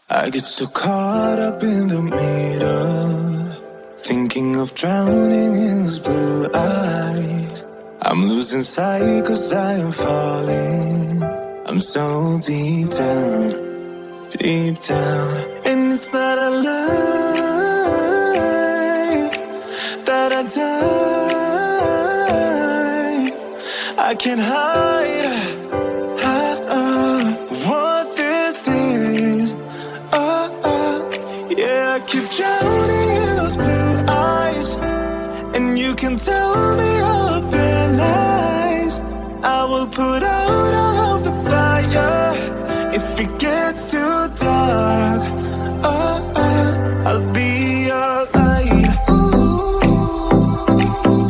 I get so caught up in the middle, thinking of drowning in those blue eyes. I'm losing sight 'cause I am falling. I'm so deep down, and it's not a lie that I die. I can't hide what this is. Yeah, I keep drowning in those blue eyes, and you can tell me all of your lies. I will put out all of the fire if it gets too dark. I'll be your light.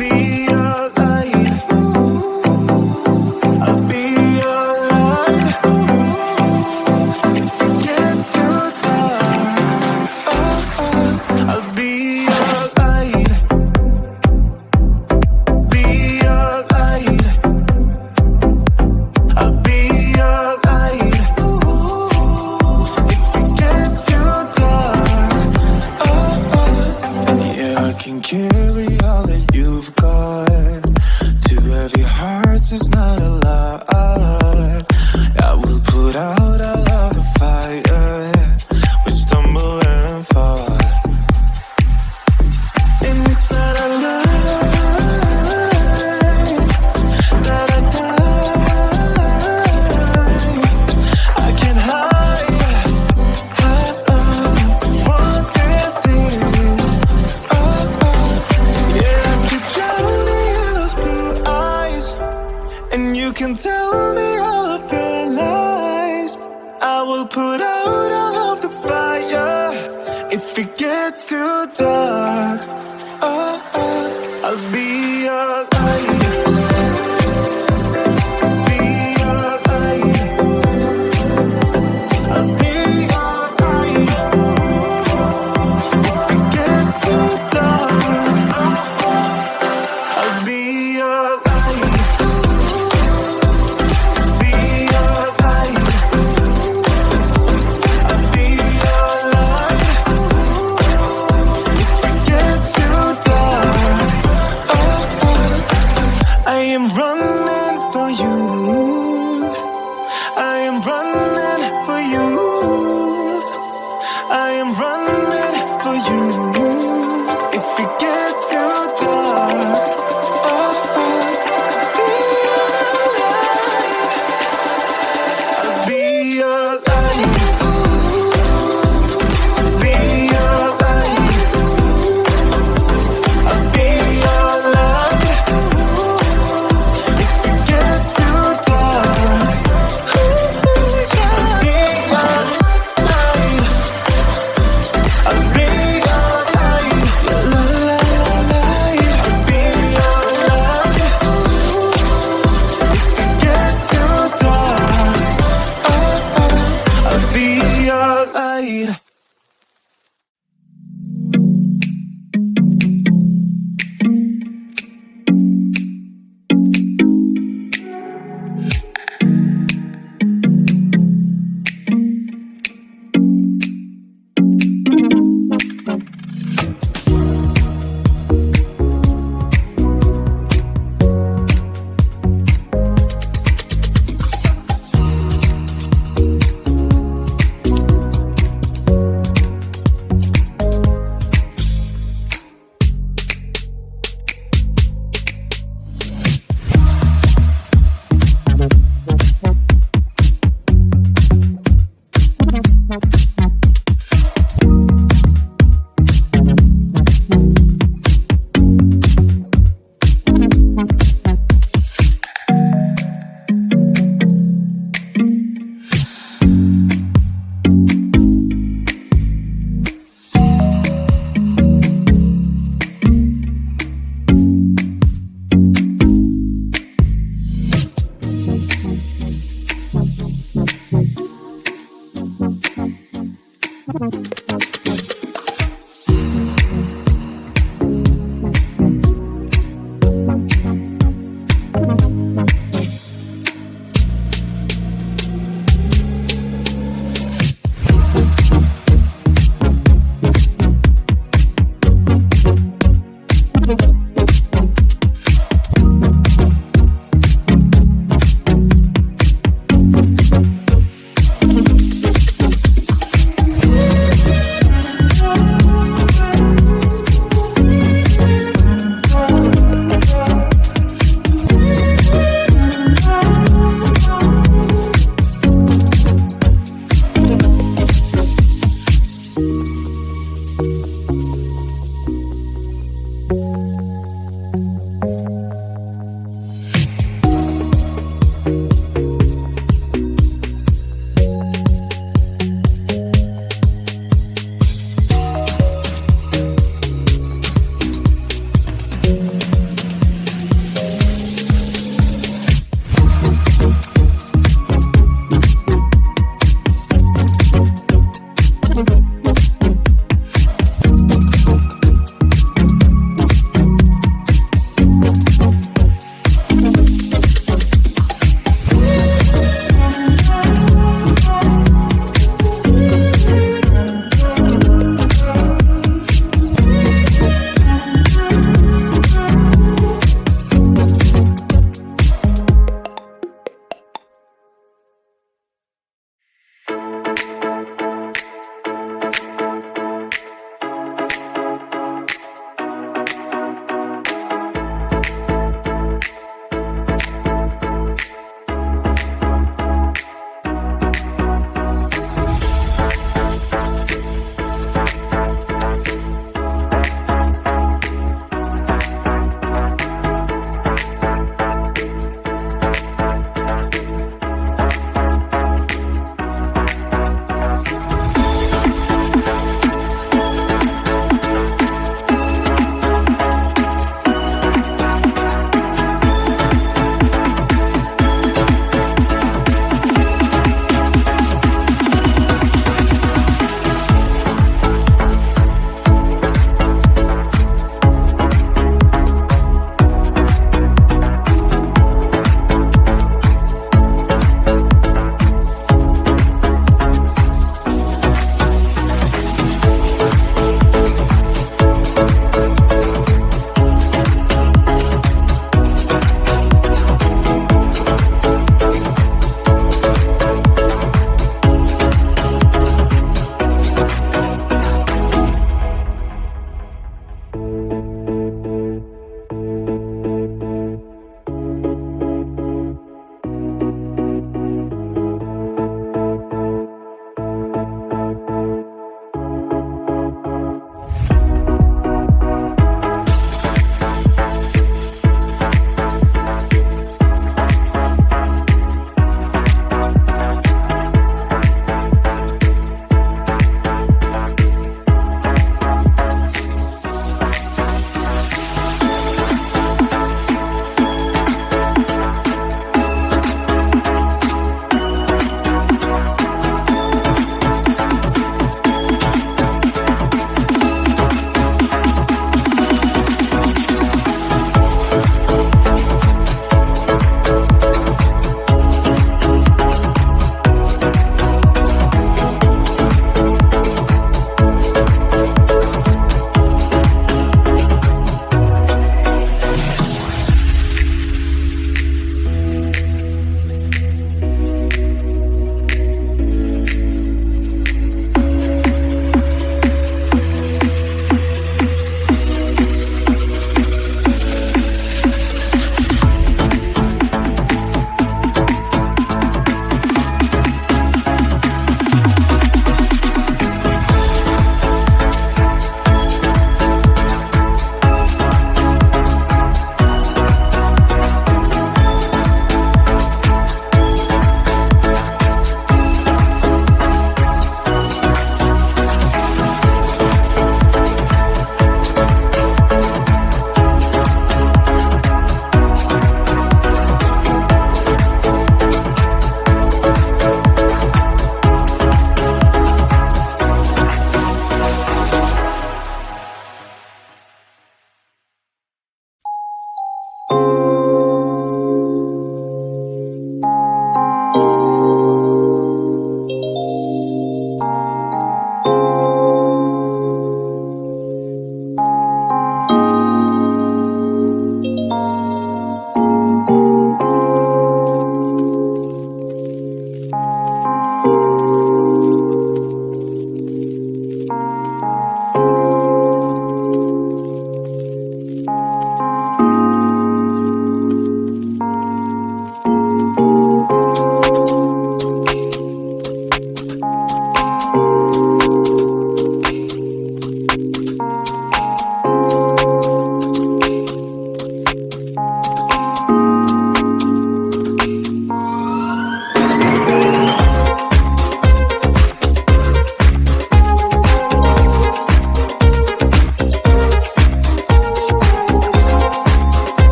Be your light. I'll be your light. If it gets too dark, I'll be your light. Be your light. I'll be your light. If it gets too dark, yeah, I can carry all that you've got. Two heavy hearts is not a lot. I will put out all of the fire. We stumble and fall, and it's not a lie that I die. I can't hide what this is. Yeah, I keep drowning in those blue eyes, and you can tell me all of your lies. I will put out all of the fire if it gets too dark. I'll be your light. Be your light. I'll be your light. If it gets too dark, I'll be your light. Be your light. I'll be your light. If it gets too dark, I am running for you. I am running for you. I am running for you. If it gets too dark, I'll be your light. Be your light. I'll be your light. If it gets too dark, I'll be your light. I'll be your light. La la la light. I'll be your light. If it gets too dark, I'll be your light.